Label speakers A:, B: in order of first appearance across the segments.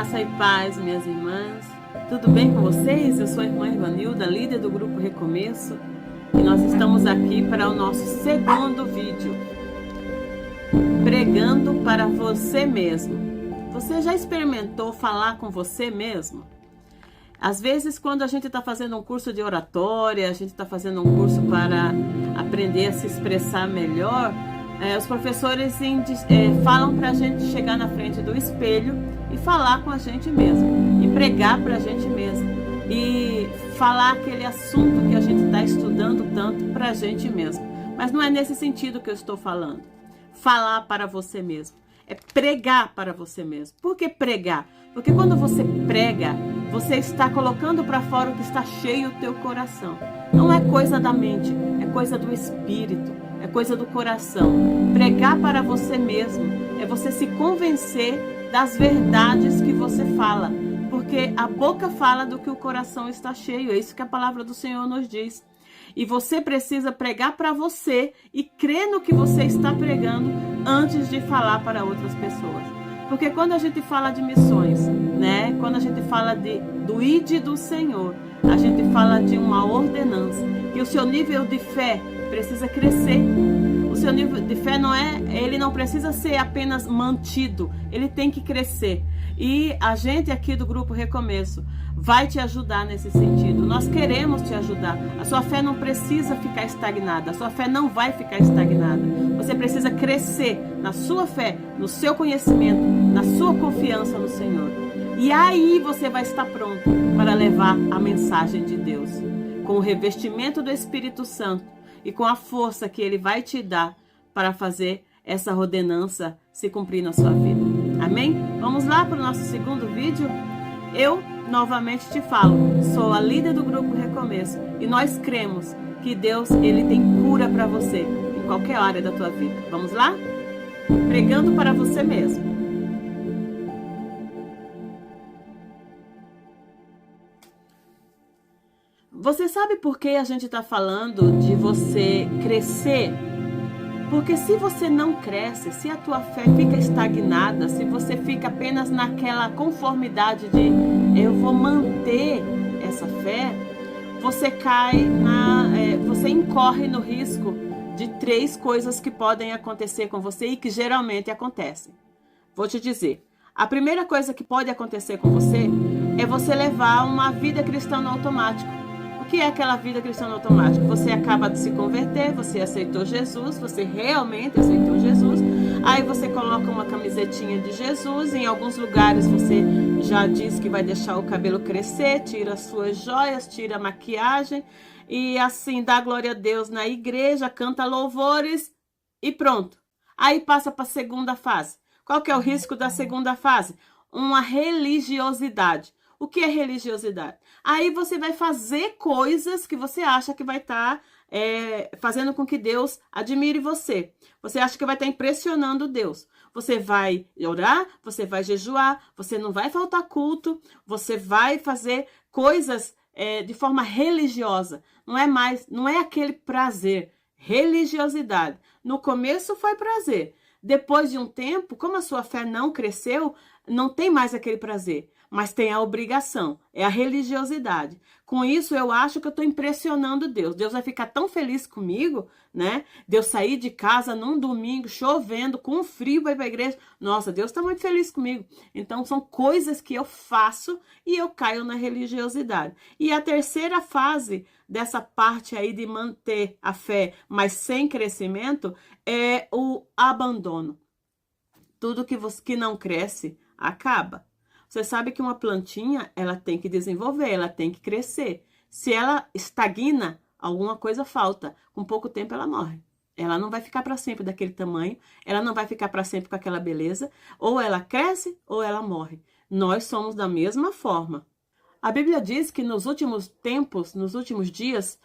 A: Graça e paz, minhas irmãs. Tudo bem com vocês? Eu sou a irmã Ivanilda, líder do Grupo Recomeço. E nós estamos aqui para o nosso segundo vídeo. Pregando para você mesmo. Você já experimentou falar com você mesmo? Às vezes, quando a gente está fazendo um curso de oratória, a gente está fazendo um curso para aprender a se expressar melhor, os professores falam para a gente chegar na frente do espelho e falar com a gente mesmo, e pregar para a gente mesmo, e falar aquele assunto que a gente está estudando tanto para a gente mesmo. Mas não é nesse sentido que eu estou falando. Falar para você mesmo. É pregar para você mesmo. Por que pregar? Porque quando você prega, você está colocando para fora o que está cheio do teu coração. Não é coisa da mente, é coisa do espírito, é coisa do coração. Pregar para você mesmo é você se convencer das verdades que você fala. Porque a boca fala do que o coração está cheio. É isso que a palavra do Senhor nos diz. E você precisa pregar para você e crer no que você está pregando antes de falar para outras pessoas. Porque quando a gente fala de missões, né? Quando a gente fala do ID do Senhor, a gente fala de uma ordenança, que o seu nível de fé precisa crescer. O seu nível de fé ele não precisa ser apenas mantido, ele tem que crescer. E a gente aqui do Grupo Recomeço vai te ajudar nesse sentido. Nós queremos te ajudar. A sua fé não precisa ficar estagnada. A sua fé não vai ficar estagnada. Você precisa crescer na sua fé, no seu conhecimento, na sua confiança no Senhor. E aí você vai estar pronto para levar a mensagem de Deus, com o revestimento do Espírito Santo e com a força que Ele vai te dar para fazer essa ordenança se cumprir na sua vida. Amém? Vamos lá para o nosso segundo vídeo? Eu novamente te falo, sou a líder do Grupo Recomeço e nós cremos que Deus ele tem cura para você em qualquer área da tua vida. Vamos lá? Pregando para você mesmo. Você sabe por que a gente está falando de você crescer? Porque se você não cresce, se a tua fé fica estagnada, se você fica apenas naquela conformidade de eu vou manter essa fé, você você incorre no risco de 3 coisas que podem acontecer com você e que geralmente acontecem. Vou te dizer, a primeira coisa que pode acontecer com você é você levar uma vida cristã no automático. O que é aquela vida cristã no automático? Você acaba de se converter, você aceitou Jesus, você realmente aceitou Jesus, aí você coloca uma camisetinha de Jesus, em alguns lugares você já diz que vai deixar o cabelo crescer, tira as suas joias, tira a maquiagem, e assim dá glória a Deus na igreja, canta louvores e pronto. Aí passa para a segunda fase. Qual que é o risco da segunda fase? Uma religiosidade. O que é religiosidade? Aí você vai fazer coisas que você acha que vai estar fazendo com que Deus admire você. Você acha que vai estar impressionando Deus. Você vai orar, você vai jejuar, você não vai faltar culto, você vai fazer coisas de forma religiosa. Não é aquele prazer. Religiosidade. No começo foi prazer. Depois de um tempo, como a sua fé não cresceu, não tem mais aquele prazer. Mas tem a obrigação, é a religiosidade. Com isso, eu acho que eu estou impressionando Deus. Deus vai ficar tão feliz comigo, né? De eu sair de casa num domingo, chovendo, com frio, para ir para a igreja. Nossa, Deus está muito feliz comigo. Então, são coisas que eu faço e eu caio na religiosidade. E a terceira fase dessa parte aí de manter a fé, mas sem crescimento, é o abandono. Tudo que não cresce, acaba. Você sabe que uma plantinha, ela tem que desenvolver, ela tem que crescer. Se ela estagna, alguma coisa falta. Com pouco tempo ela morre. Ela não vai ficar para sempre daquele tamanho, ela não vai ficar para sempre com aquela beleza. Ou ela cresce ou ela morre. Nós somos da mesma forma. A Bíblia diz que nos últimos tempos, nos últimos dias,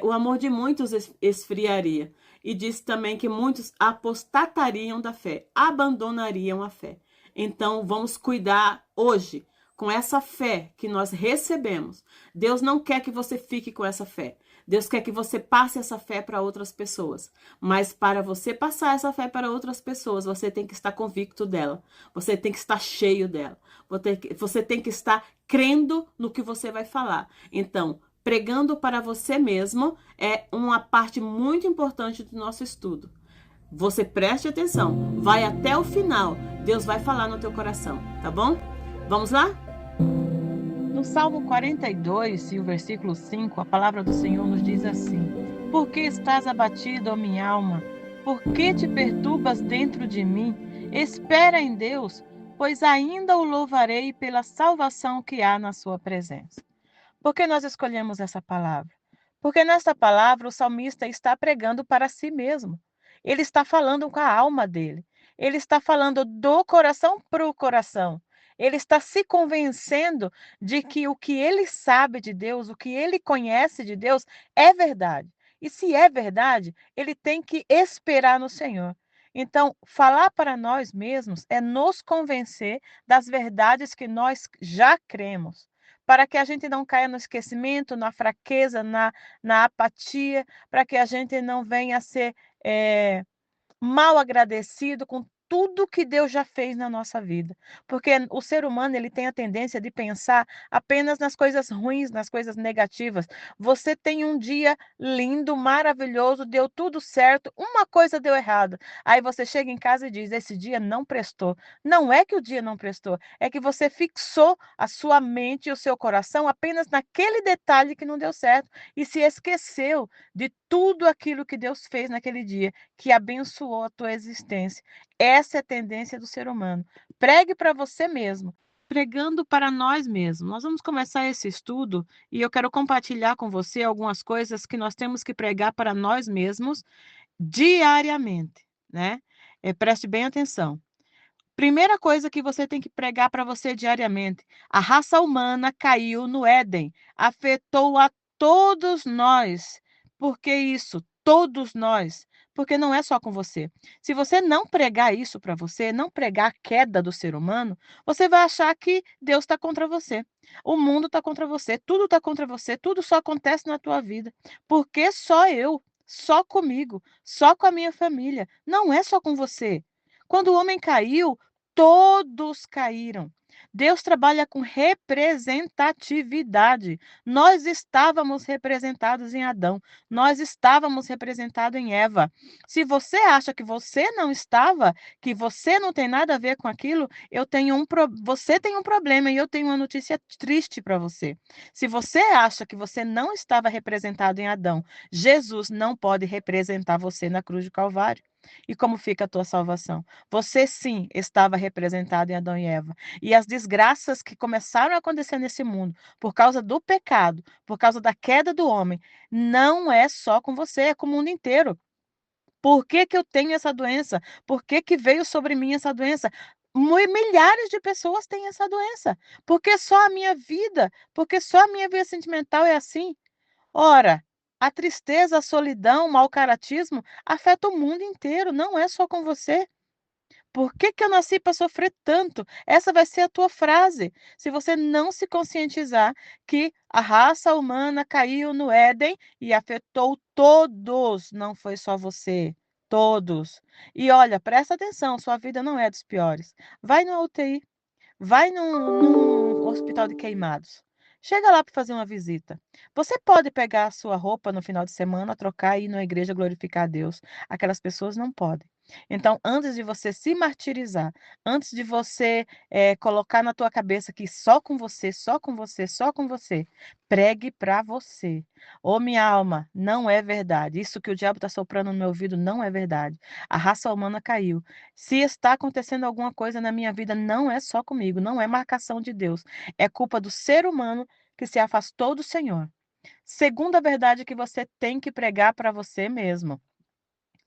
A: o amor de muitos esfriaria. E diz também que muitos apostatariam da fé, abandonariam a fé. Então, vamos cuidar hoje com essa fé que nós recebemos, Deus não quer que você fique com essa fé. Deus quer que você passe essa fé para outras pessoas. Mas para você passar essa fé para outras pessoas, você tem que estar convicto dela. Você tem que estar cheio dela. Você tem que estar crendo no que você vai falar. Então, pregando para você mesmo é uma parte muito importante do nosso estudo. Você preste atenção, vai até o final. Deus vai falar no teu coração, tá bom? Vamos lá? No Salmo 42 e o versículo 5, a palavra do Senhor nos diz assim: Por que estás abatido, ó minha alma? Por que te perturbas dentro de mim? Espera em Deus, pois ainda o louvarei pela salvação que há na sua presença. Por que nós escolhemos essa palavra? Porque nesta palavra o salmista está pregando para si mesmo. Ele está falando com a alma dele. Ele está falando do coração para o coração. Ele está se convencendo de que o que ele sabe de Deus, o que ele conhece de Deus, é verdade. E se é verdade, ele tem que esperar no Senhor. Então, falar para nós mesmos é nos convencer das verdades que nós já cremos, para que a gente não caia no esquecimento, na fraqueza, na apatia, para que a gente não venha a ser mal agradecido com tudo que Deus já fez na nossa vida. Porque o ser humano, ele tem a tendência de pensar apenas nas coisas ruins, nas coisas negativas. Você tem um dia lindo, maravilhoso, deu tudo certo, uma coisa deu errado. Aí você chega em casa e diz: esse dia não prestou. Não é que o dia não prestou, é que você fixou a sua mente e o seu coração apenas naquele detalhe que não deu certo e se esqueceu de tudo aquilo que Deus fez naquele dia, que abençoou a tua existência. Essa é a tendência do ser humano. Pregue para você mesmo, pregando para nós mesmos. Nós vamos começar esse estudo e eu quero compartilhar com você algumas coisas que nós temos que pregar para nós mesmos diariamente, né? Preste bem atenção. Primeira coisa que você tem que pregar para você diariamente: a raça humana caiu no Éden, afetou a todos nós. Por que isso? Todos nós. Porque não é só com você. Se você não pregar isso para você, não pregar a queda do ser humano, você vai achar que Deus está contra você. O mundo está contra você, tudo está contra você, tudo só acontece na tua vida. Porque só eu, só comigo, só com a minha família. Não é só com você. Quando o homem caiu, todos caíram. Deus trabalha com representatividade. Nós estávamos representados em Adão, nós estávamos representados em Eva. Se você acha que você não estava, que você não tem nada a ver com aquilo, você tem um problema e eu tenho uma notícia triste para você. Se você acha que você não estava representado em Adão, Jesus não pode representar você na cruz do Calvário. E como fica a tua salvação? Você sim estava representado em Adão e Eva. E as desgraças que começaram a acontecer nesse mundo por causa do pecado, por causa da queda do homem, não é só com você, é com o mundo inteiro. Por que que eu tenho essa doença? Por que que veio sobre mim essa doença? Milhares de pessoas têm essa doença. Porque só a minha vida, porque só a minha vida sentimental é assim. Ora, a tristeza, a solidão, o mau caratismo afeta o mundo inteiro, não é só com você. Por que que eu nasci para sofrer tanto? Essa vai ser a tua frase. Se você não se conscientizar que a raça humana caiu no Éden e afetou todos, não foi só você, todos. E olha, presta atenção, sua vida não é dos piores. Vai no UTI, vai num hospital de queimados. Chega lá para fazer uma visita. Você pode pegar a sua roupa no final de semana, trocar e ir na igreja glorificar a Deus. Aquelas pessoas não podem. Então, antes de você se martirizar, antes de você colocar na tua cabeça que só com você, só com você, só com você, pregue para você. Ô minha alma, não é verdade. Isso que o diabo está soprando no meu ouvido não é verdade. A raça humana caiu. Se está acontecendo alguma coisa na minha vida, não é só comigo, não é marcação de Deus. É culpa do ser humano que se afastou do Senhor. Segunda verdade que você tem que pregar para você mesmo: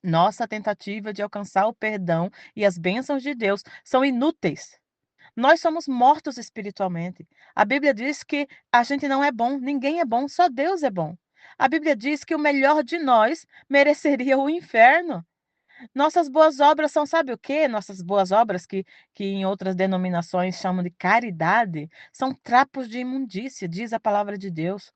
A: nossa tentativa de alcançar o perdão e as bênçãos de Deus são inúteis. Nós somos mortos espiritualmente. A Bíblia diz que a gente não é bom, ninguém é bom, só Deus é bom. A Bíblia diz que o melhor de nós mereceria o inferno.
B: Nossas boas obras são, sabe o quê? Nossas boas obras, que em outras denominações chamam de caridade, são trapos de imundícia, diz a palavra de Deus.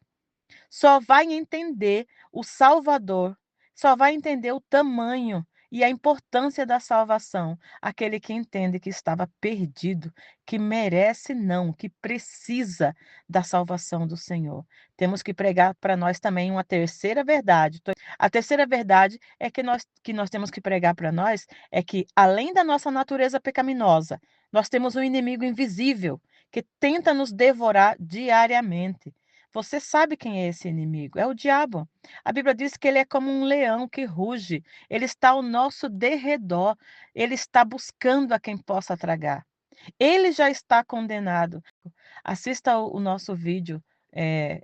B: Só vai entender o Salvador, só vai entender o tamanho e a importância da salvação aquele que entende que estava perdido, que merece não, que precisa da salvação do Senhor. Temos que pregar para nós também uma terceira verdade. A terceira verdade é que nós temos que pregar para nós é que, além da nossa natureza pecaminosa, nós temos um inimigo invisível que tenta nos devorar diariamente. Você sabe quem é esse inimigo? É o diabo. A Bíblia diz que ele é como um leão que ruge. Ele está ao nosso derredor. Ele está buscando a quem possa tragar. Ele já está condenado. Assista o nosso vídeo, eh,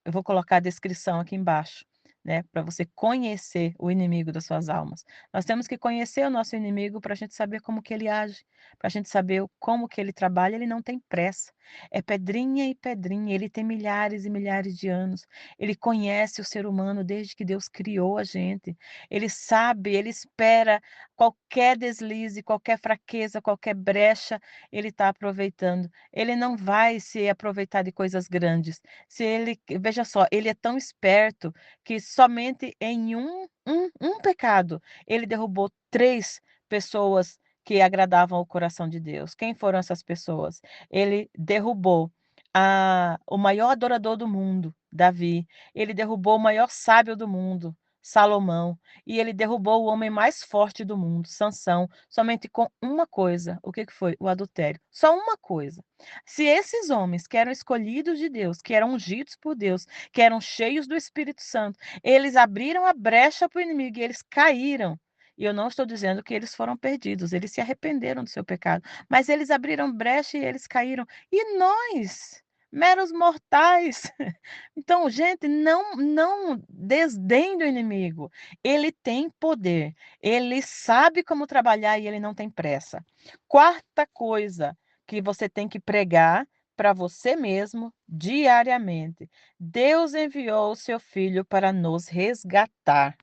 B: eu vou colocar a descrição aqui embaixo, né, para você conhecer o inimigo das suas almas. Nós temos que conhecer o nosso inimigo para a gente saber como que ele age, para a gente saber como que ele trabalha. Ele não tem pressa, é pedrinha e pedrinha, ele tem milhares e milhares de anos, ele conhece o ser humano desde que Deus criou a gente, ele sabe, ele espera qualquer deslize, qualquer fraqueza, qualquer brecha, ele está aproveitando. Ele não vai se aproveitar de coisas grandes, se ele veja só, ele é tão esperto que somente em um pecado, ele derrubou 3 pessoas que agradavam o coração de Deus. Quem foram essas pessoas? Ele derrubou o maior adorador do mundo, Davi. Ele derrubou o maior sábio do mundo, Salomão. E ele derrubou o homem mais forte do mundo, Sansão, somente com uma coisa. O que que foi? O adultério. Só uma coisa. Se esses homens que eram escolhidos de Deus, que eram ungidos por Deus, que eram cheios do Espírito Santo, eles abriram a brecha para o inimigo e eles caíram. E eu não estou dizendo que eles foram perdidos, eles se arrependeram do seu pecado, mas eles abriram brecha e eles caíram. E nós, meros mortais? Então, gente, não desdém do inimigo. Ele tem poder, ele sabe como trabalhar e ele não tem pressa. Quarta coisa que você tem que pregar para você mesmo diariamente: Deus enviou o seu filho para nos resgatar.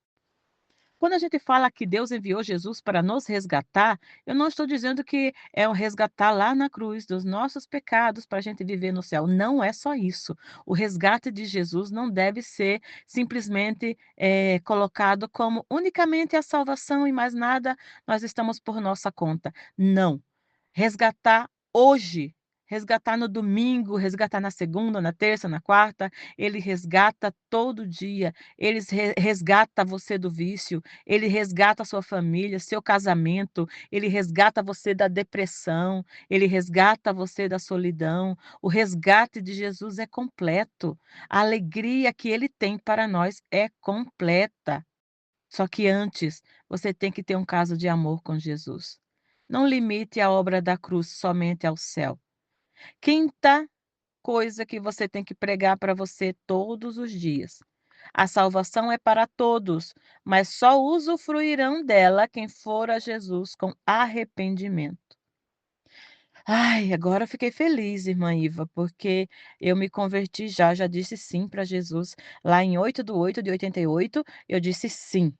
B: Quando a gente fala que Deus enviou Jesus para nos resgatar, eu não estou dizendo que é o resgatar lá na cruz dos nossos pecados para a gente viver no céu. Não é só isso. O resgate de Jesus não deve ser simplesmente colocado como unicamente a salvação e mais nada, nós estamos por nossa conta. Não. Resgatar hoje, resgatar no domingo, resgatar na segunda, na terça, na quarta, ele resgata todo dia, ele resgata você do vício, ele resgata a sua família, seu casamento, ele resgata você da depressão, ele resgata você da solidão. O resgate de Jesus é completo, a alegria que ele tem para nós é completa. Só que antes, você tem que ter um caso de amor com Jesus. Não limite a obra da cruz somente ao céu. Quinta coisa que você tem que pregar para você todos os dias: a salvação é para todos, mas só usufruirão dela quem for a Jesus com arrependimento. Ai, agora eu fiquei feliz, irmã Iva, porque eu me converti já disse sim para Jesus. Lá em 8/8/88, eu disse sim.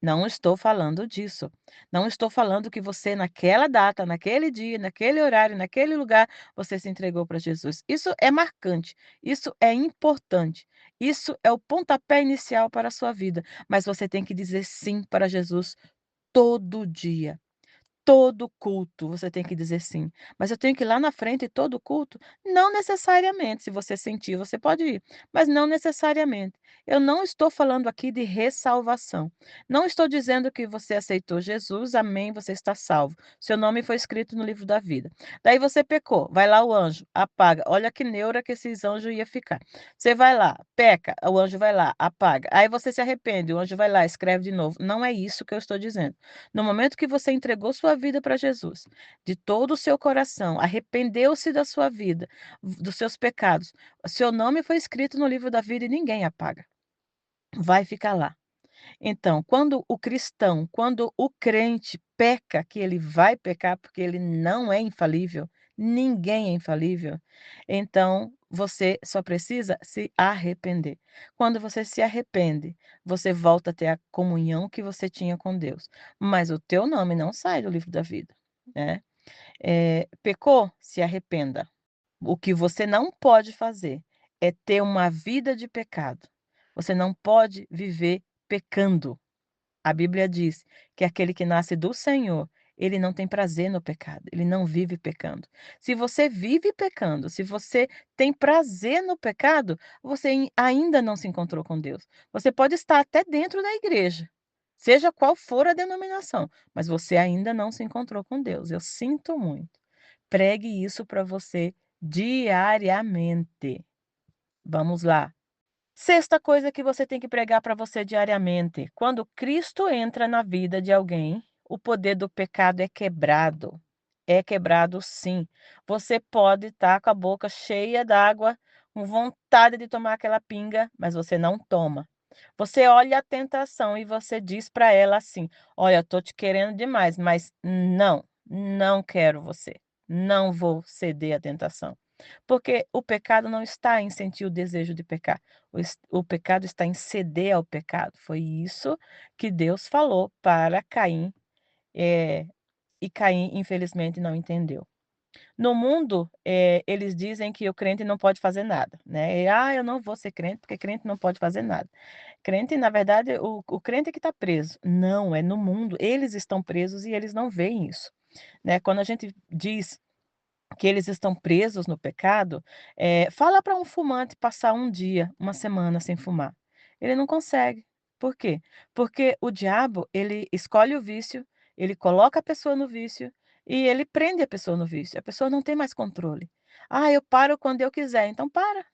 B: Não estou falando disso. Não estou falando que você naquela data, naquele dia, naquele horário, naquele lugar, você se entregou para Jesus. Isso é marcante, isso é importante, isso é o pontapé inicial para a sua vida, mas você tem que dizer sim para Jesus todo dia. Todo culto você tem que dizer sim. Mas eu tenho que ir lá na frente todo culto? Não necessariamente, se você sentir, você pode ir, mas não necessariamente. Eu não estou falando aqui de ressalvação. Não estou dizendo que você aceitou Jesus, amém, você está salvo. Seu nome foi escrito no livro da vida. Daí você pecou, vai lá o anjo, apaga. Olha que neura que esses anjos ia ficar. Você vai lá, peca, o anjo vai lá, apaga. Aí você se arrepende, o anjo vai lá, escreve de novo. Não é isso que eu estou dizendo. No momento que você entregou sua vida para Jesus, de todo o seu coração, arrependeu-se da sua vida, dos seus pecados, seu nome foi escrito no livro da vida e ninguém apaga. Vai ficar lá. Então, quando o cristão, quando o crente peca, que ele vai pecar porque ele não é infalível, ninguém é infalível. Então, você só precisa se arrepender. Quando você se arrepende, você volta a ter a comunhão que você tinha com Deus, mas o teu nome não sai do livro da vida, né. Pecou? Se arrependa. O que você não pode fazer é ter uma vida de pecado. Você não pode viver pecando. A Bíblia diz que aquele que nasce do Senhor, ele não tem prazer no pecado, ele não vive pecando. Se você vive pecando, se você tem prazer no pecado, você ainda não se encontrou com Deus. Você pode estar até dentro da igreja, seja qual for a denominação, mas você ainda não se encontrou com Deus. Eu sinto muito. Pregue isso para você diariamente. Vamos lá. Sexta coisa que você tem que pregar para você diariamente: quando Cristo entra na vida de alguém, o poder do pecado é quebrado. É quebrado sim. Você pode estar com a boca cheia d'água, com vontade de tomar aquela pinga, mas você não toma. Você olha a tentação e você diz para ela assim: "Olha, eu tô te querendo demais, mas não, não quero você. Não vou ceder à tentação". Porque o pecado não está em sentir o desejo de pecar, o pecado está em ceder ao pecado. Foi isso que Deus falou para Caim, eh, e Caim infelizmente não entendeu. No mundo, eles dizem que o crente não pode fazer nada, né. "Ah, eu não vou ser crente, porque crente não pode fazer nada". Crente, na verdade, o crente é que está preso. Não, é no mundo, eles estão presos e eles não veem isso, né. Quando a gente diz que eles estão presos no pecado, fala para um fumante passar um dia, uma semana sem fumar. Ele não consegue. Por quê? Porque o diabo, ele escolhe o vício, ele coloca a pessoa no vício e ele prende a pessoa no vício. A pessoa não tem mais controle. "Ah, eu paro quando eu quiser", então para.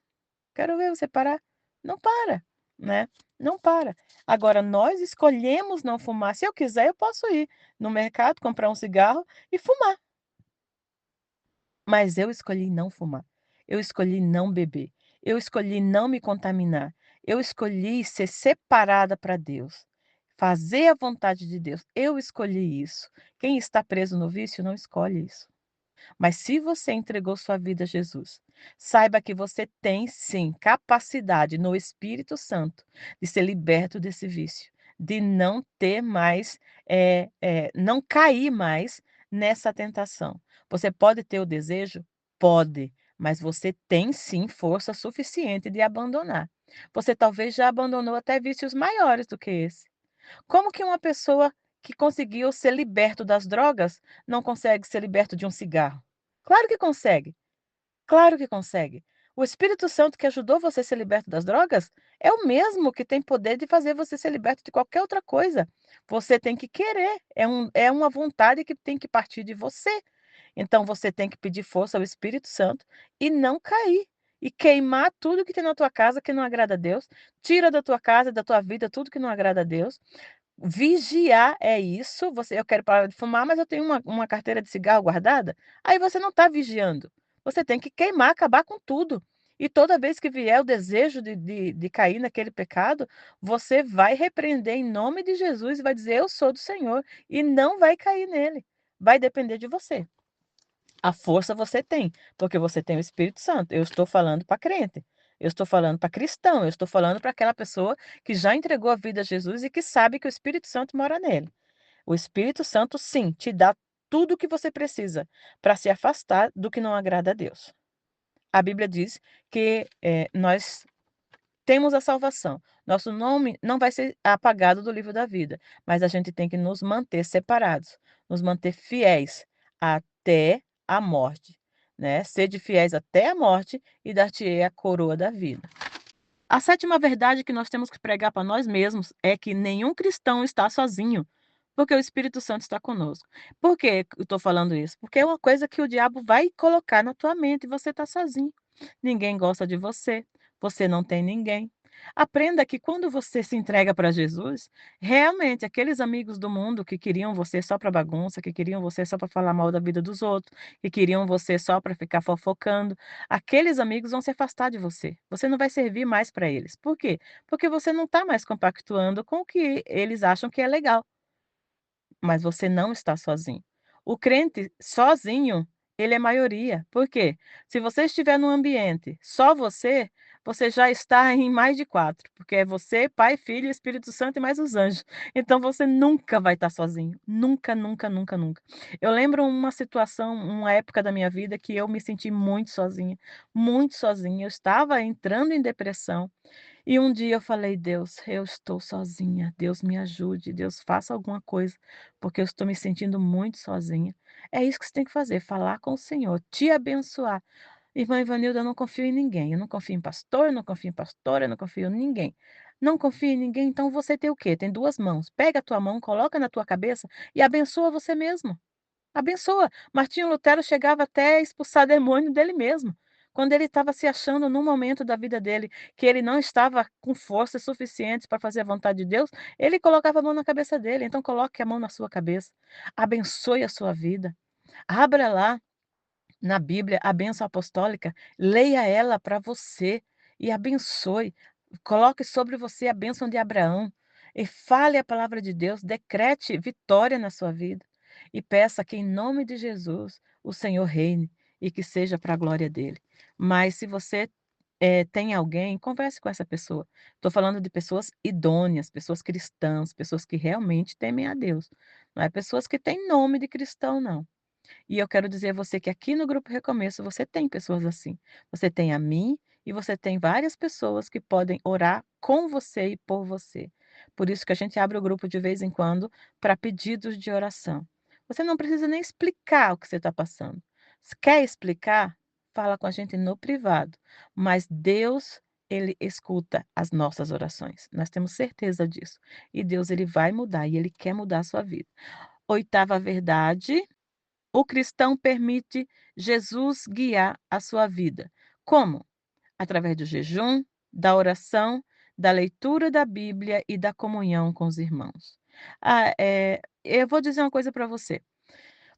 B: Quero ver você parar. Não para, né, não para. Agora nós escolhemos não fumar. Se eu quiser, eu posso ir no mercado, comprar um cigarro e fumar. Mas eu escolhi não fumar, eu escolhi não beber, eu escolhi não me contaminar, eu escolhi ser separada para Deus, fazer a vontade de Deus, eu escolhi isso. Quem está preso no vício não escolhe isso. Mas se você entregou sua vida a Jesus, saiba que você tem sim capacidade no Espírito Santo de ser liberto desse vício, de não ter mais, não cair mais nessa tentação. Você pode ter o desejo? Pode, mas você tem sim força suficiente de abandonar. Você talvez já abandonou até vícios maiores do que esse. Como que uma pessoa que conseguiu ser liberto das drogas não consegue ser liberto de um cigarro? Claro que consegue, claro que consegue. O Espírito Santo que ajudou você a ser liberto das drogas é o mesmo que tem poder de fazer você ser liberto de qualquer outra coisa. Você tem que querer, é uma vontade que tem que partir de você. Então você tem que pedir força ao Espírito Santo e não cair, e queimar tudo que tem na tua casa que não agrada a Deus. Tira da tua casa, da tua vida, tudo que não agrada a Deus. Vigiar é isso, eu quero parar de fumar, mas eu tenho uma carteira de cigarro guardada, aí você não está vigiando. Você tem que queimar, acabar com tudo. E toda vez que vier o desejo de cair naquele pecado, você vai repreender em nome de Jesus e vai dizer: "Eu sou do Senhor", e não vai cair nele. Vai depender de você. A força você tem, porque você tem o Espírito Santo. Eu estou falando para crente, eu estou falando para cristão, eu estou falando para aquela pessoa que já entregou a vida a Jesus e que sabe que o Espírito Santo mora nele. O Espírito Santo, sim, te dá tudo o que você precisa para se afastar do que não agrada a Deus. A Bíblia diz que nós temos a salvação. Nosso nome não vai ser apagado do livro da vida, mas a gente tem que nos manter separados, nos manter fiéis até a morte, né? Sede fiéis até a morte e dar-te-ei a coroa da vida. A sétima verdade que nós temos que pregar para nós mesmos é que nenhum cristão está sozinho, porque o Espírito Santo está conosco. Por que eu estou falando isso? Porque é uma coisa que o diabo vai colocar na tua mente e você está sozinho. Ninguém gosta de você, você não tem ninguém. Aprenda que quando você se entrega para Jesus, realmente aqueles amigos do mundo que queriam você só para bagunça, que queriam você só para falar mal da vida dos outros, que queriam você só para ficar fofocando, aqueles amigos vão se afastar de você. Você não vai servir mais para eles. Por quê? Porque você não está mais compactuando com o que eles acham que é legal. Mas você não está sozinho. O crente sozinho, Ele é maioria. Por quê? Se você estiver num ambiente só você, você já está em mais de 4, porque é você, Pai, Filho, Espírito Santo e mais os anjos. Então você nunca vai estar sozinho. Nunca, nunca, nunca, nunca. Eu lembro uma situação, uma época da minha vida que eu me senti muito sozinha, muito sozinha. Eu estava entrando em depressão. E um dia eu falei: "Deus, eu estou sozinha, Deus me ajude, Deus faça alguma coisa, porque eu estou me sentindo muito sozinha". É isso que você tem que fazer, falar com o Senhor, te abençoar. Irmã Ivanilda, eu não confio em ninguém, eu não confio em pastor, eu não confio em pastora, eu não confio em ninguém. Não confia em ninguém, então você tem o quê? Tem 2 mãos, pega a tua mão, coloca na tua cabeça e abençoa você mesmo. Abençoa. Martinho Lutero chegava até a expulsar demônio dele mesmo. Quando ele estava se achando num momento da vida dele que ele não estava com forças suficientes para fazer a vontade de Deus, ele colocava a mão na cabeça dele. Então coloque a mão na sua cabeça. Abençoe a sua vida. Abra lá na Bíblia a bênção apostólica, leia ela para você e abençoe. Coloque sobre você a bênção de Abraão e fale a palavra de Deus, decrete vitória na sua vida e peça que, em nome de Jesus, o Senhor reine e que seja para a glória dele. Mas se você tem alguém, converse com essa pessoa. Estou falando de pessoas idôneas, pessoas cristãs, pessoas que realmente temem a Deus. Não é pessoas que têm nome de cristão, não. E eu quero dizer a você que aqui no Grupo Recomeço você tem pessoas assim. Você tem a mim e você tem várias pessoas que podem orar com você e por você. Por isso que a gente abre o grupo de vez em quando para pedidos de oração. Você não precisa nem explicar o que você está passando. Se quer explicar, fala com a gente no privado. Mas Deus, ele escuta as nossas orações. Nós temos certeza disso. E Deus, ele vai mudar e ele quer mudar a sua vida. Oitava verdade: o cristão permite Jesus guiar a sua vida. Como? Através do jejum, da oração, da leitura da Bíblia e da comunhão com os irmãos. Eu vou dizer uma coisa para você.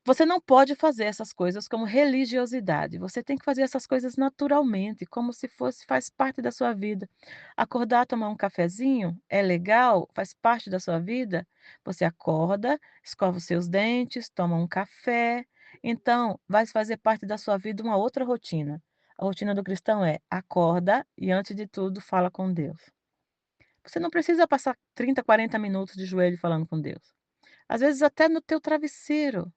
B: Você não pode fazer essas coisas como religiosidade, você tem que fazer essas coisas naturalmente, como se fosse faz parte da sua vida. Acordar, tomar um cafezinho é legal, faz parte da sua vida. Você acorda, escova os seus dentes, toma um café, então vai fazer parte da sua vida uma outra rotina. A rotina do cristão é: acorda e, antes de tudo, fala com Deus. Você não precisa passar 30, 40 minutos de joelho falando com Deus. Às vezes até no teu travesseiro.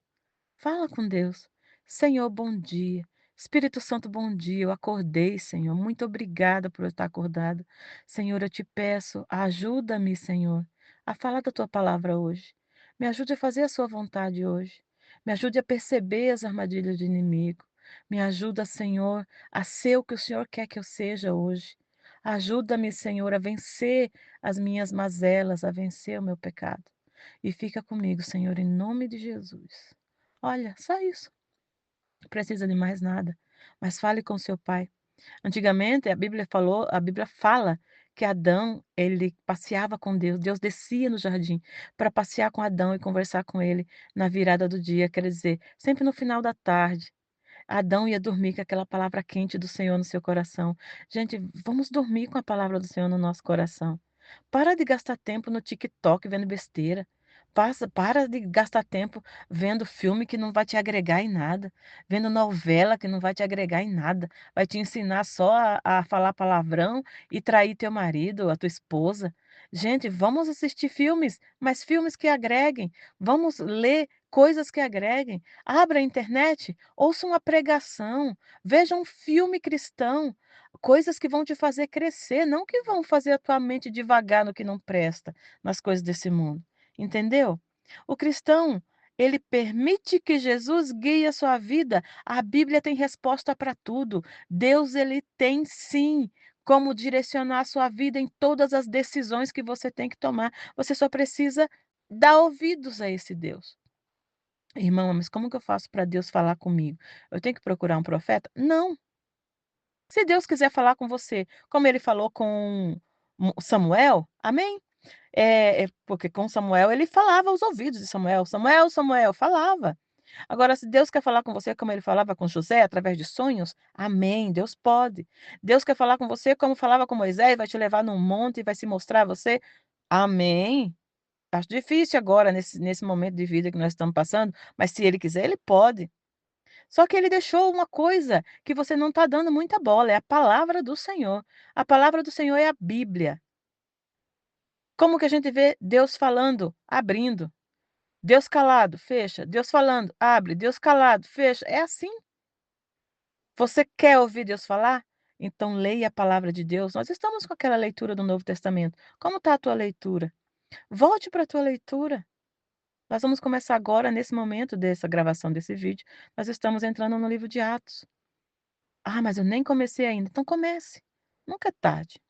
B: Fala com Deus. Senhor, bom dia. Espírito Santo, bom dia. Eu acordei, Senhor. Muito obrigada por eu estar acordada. Senhor, eu te peço, ajuda-me, Senhor, a falar da tua palavra hoje. Me ajude a fazer a sua vontade hoje. Me ajude a perceber as armadilhas do inimigo. Me ajuda, Senhor, a ser o que o Senhor quer que eu seja hoje. Ajuda-me, Senhor, a vencer as minhas mazelas, a vencer o meu pecado. E fica comigo, Senhor, em nome de Jesus. Olha, só isso. Não precisa de mais nada. Mas fale com seu pai. Antigamente, a Bíblia fala que Adão, ele passeava com Deus. Deus descia no jardim para passear com Adão e conversar com ele na virada do dia, quer dizer, sempre no final da tarde. Adão ia dormir com aquela palavra quente do Senhor no seu coração. Gente, vamos dormir com a palavra do Senhor no nosso coração. Para de gastar tempo no TikTok vendo besteira. Para de gastar tempo vendo filme que não vai te agregar em nada, vendo novela que não vai te agregar em nada, vai te ensinar só a falar palavrão e trair teu marido, a tua esposa. Gente, vamos assistir filmes, mas filmes que agreguem. Vamos ler coisas que agreguem. Abra a internet, ouça uma pregação, veja um filme cristão, coisas que vão te fazer crescer, não que vão fazer a tua mente devagar no que não presta, nas coisas desse mundo. Entendeu? O cristão, ele permite que Jesus guie a sua vida. A Bíblia tem resposta para tudo. Deus, ele tem sim como direcionar a sua vida em todas as decisões que você tem que tomar. Você só precisa dar ouvidos a esse Deus. Irmão, mas como que eu faço para Deus falar comigo? Eu tenho que procurar um profeta? Não. Se Deus quiser falar com você, como ele falou com Samuel, amém? Porque com Samuel ele falava aos ouvidos de Samuel: "Samuel, Samuel", falava. Agora, se Deus quer falar com você como ele falava com José, através de sonhos, amém, Deus pode. Deus quer falar com você como falava com Moisés, vai te levar num monte e vai se mostrar a você, amém. Acho difícil agora nesse momento de vida que nós estamos passando, mas se ele quiser, ele pode. Só que ele deixou uma coisa que você não está dando muita bola, é a palavra do Senhor. A palavra do Senhor é a Bíblia. Como que a gente vê Deus falando, abrindo, Deus calado, fecha, Deus falando, abre, Deus calado, fecha. É assim. Você quer ouvir Deus falar? Então leia a palavra de Deus. Nós estamos com aquela leitura do Novo Testamento. Como está a tua leitura? Volte para a tua leitura. Nós vamos começar agora, nesse momento dessa gravação desse vídeo, nós estamos entrando no livro de Atos. Ah, mas eu nem comecei ainda. Então comece. Nunca é tarde.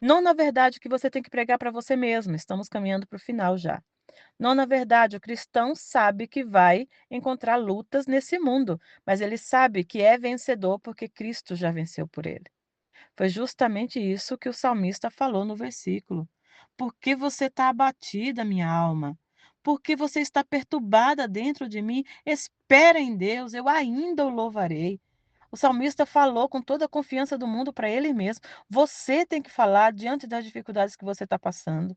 B: Não na verdade que você tem que pregar para você mesmo. Estamos caminhando para o final já. Não, na verdade, o cristão sabe que vai encontrar lutas nesse mundo, mas ele sabe que é vencedor porque Cristo já venceu por ele. Foi justamente isso que o salmista falou no versículo. Por que você está abatida, minha alma? Por que você está perturbada dentro de mim? Espera em Deus, eu ainda o louvarei. O salmista falou com toda a confiança do mundo para ele mesmo. Você tem que falar diante das dificuldades que você está passando.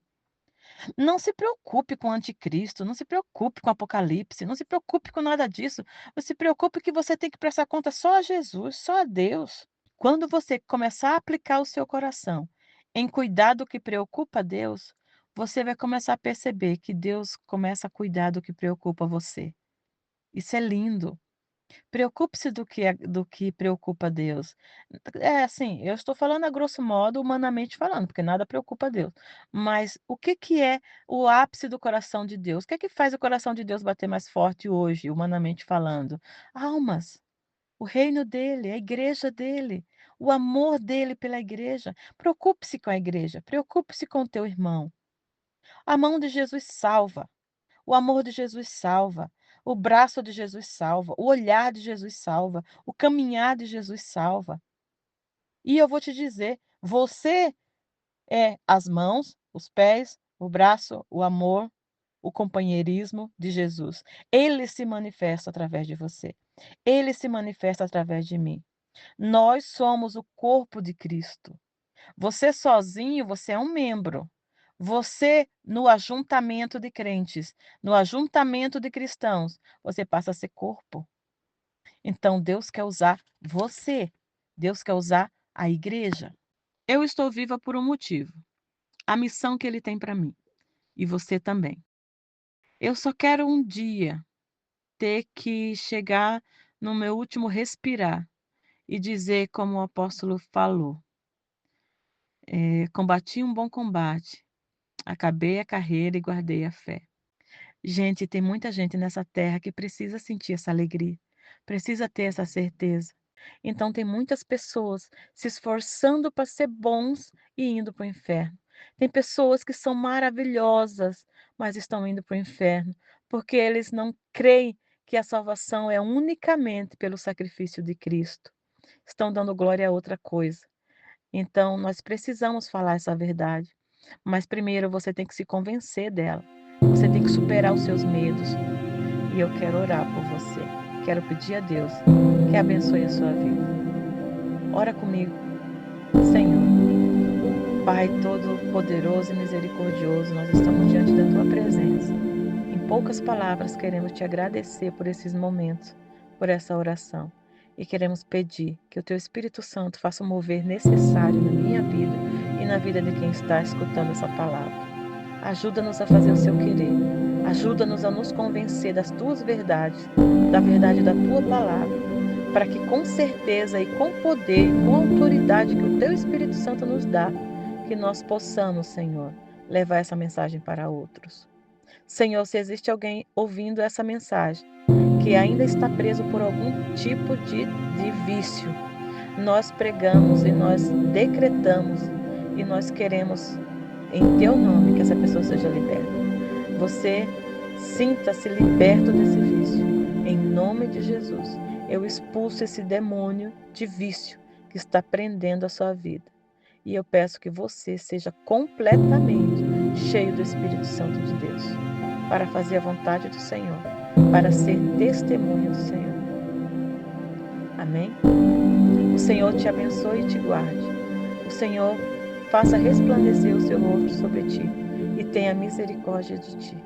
B: Não se preocupe com o anticristo, não se preocupe com o apocalipse, não se preocupe com nada disso. Você se preocupe que você tem que prestar conta só a Jesus, só a Deus. Quando você começar a aplicar o seu coração em cuidar do que preocupa a Deus, você vai começar a perceber que Deus começa a cuidar do que preocupa você. Isso é lindo. Preocupe-se do que preocupa a Deus. É assim, eu estou falando a grosso modo, humanamente falando, porque nada preocupa a Deus. Mas o que que é o ápice do coração de Deus? O que é que faz o coração de Deus bater mais forte hoje, humanamente falando? Almas, o reino dele, a igreja dele, o amor dele pela igreja. Preocupe-se com a igreja, preocupe-se com o teu irmão. A mão de Jesus salva. O amor de Jesus salva, o braço de Jesus salva, o olhar de Jesus salva, o caminhar de Jesus salva. E eu vou te dizer, você é as mãos, os pés, o braço, o amor, o companheirismo de Jesus. Ele se manifesta através de você. Ele se manifesta através de mim. Nós somos o corpo de Cristo. Você sozinho, você é um membro. Você, no ajuntamento de crentes, no ajuntamento de cristãos, você passa a ser corpo. Então, Deus quer usar você. Deus quer usar a igreja. Eu estou viva por um motivo. A missão que Ele tem para mim. E você também. Eu só quero um dia ter que chegar no meu último respirar e dizer, como o apóstolo falou: combati um bom combate, acabei a carreira e guardei a fé. Gente, tem muita gente nessa terra que precisa sentir essa alegria, precisa ter essa certeza. Então tem muitas pessoas se esforçando para ser bons e indo para o inferno. Tem pessoas que são maravilhosas, mas estão indo para o inferno, porque eles não creem que a salvação é unicamente pelo sacrifício de Cristo. Estão dando glória a outra coisa. Então nós precisamos falar essa verdade. Mas primeiro você tem que se convencer dela. Você tem que superar os seus medos. E eu quero orar por você. Quero pedir a Deus que abençoe a sua vida. Ora comigo. Senhor, Pai todo-poderoso e misericordioso, nós estamos diante da tua presença. Em poucas palavras, queremos te agradecer por esses momentos, por essa oração. E queremos pedir que o teu Espírito Santo faça o mover necessário na minha vida e na vida de quem está escutando essa palavra. Ajuda-nos a fazer o seu querer. Ajuda-nos a nos convencer das tuas verdades, da verdade da tua palavra, para que com certeza e com poder, com autoridade que o teu Espírito Santo nos dá, que nós possamos, Senhor, levar essa mensagem para outros. Senhor, se existe alguém ouvindo essa mensagem que ainda está preso por algum tipo de vício, nós pregamos e nós decretamos e nós queremos, em teu nome, que essa pessoa seja liberta. Você sinta-se liberto desse vício. Em nome de Jesus, eu expulso esse demônio de vício que está prendendo a sua vida. E eu peço que você seja completamente cheio do Espírito Santo de Deus, para fazer a vontade do Senhor, para ser testemunha do Senhor. Amém? O Senhor te abençoe e te guarde. O Senhor faça resplandecer o seu rosto sobre ti e tenha misericórdia de ti.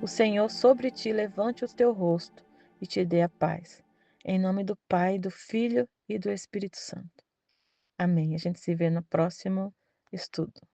B: O Senhor sobre ti levante o teu rosto e te dê a paz. Em nome do Pai, do Filho e do Espírito Santo. Amém. A gente se vê no próximo estudo.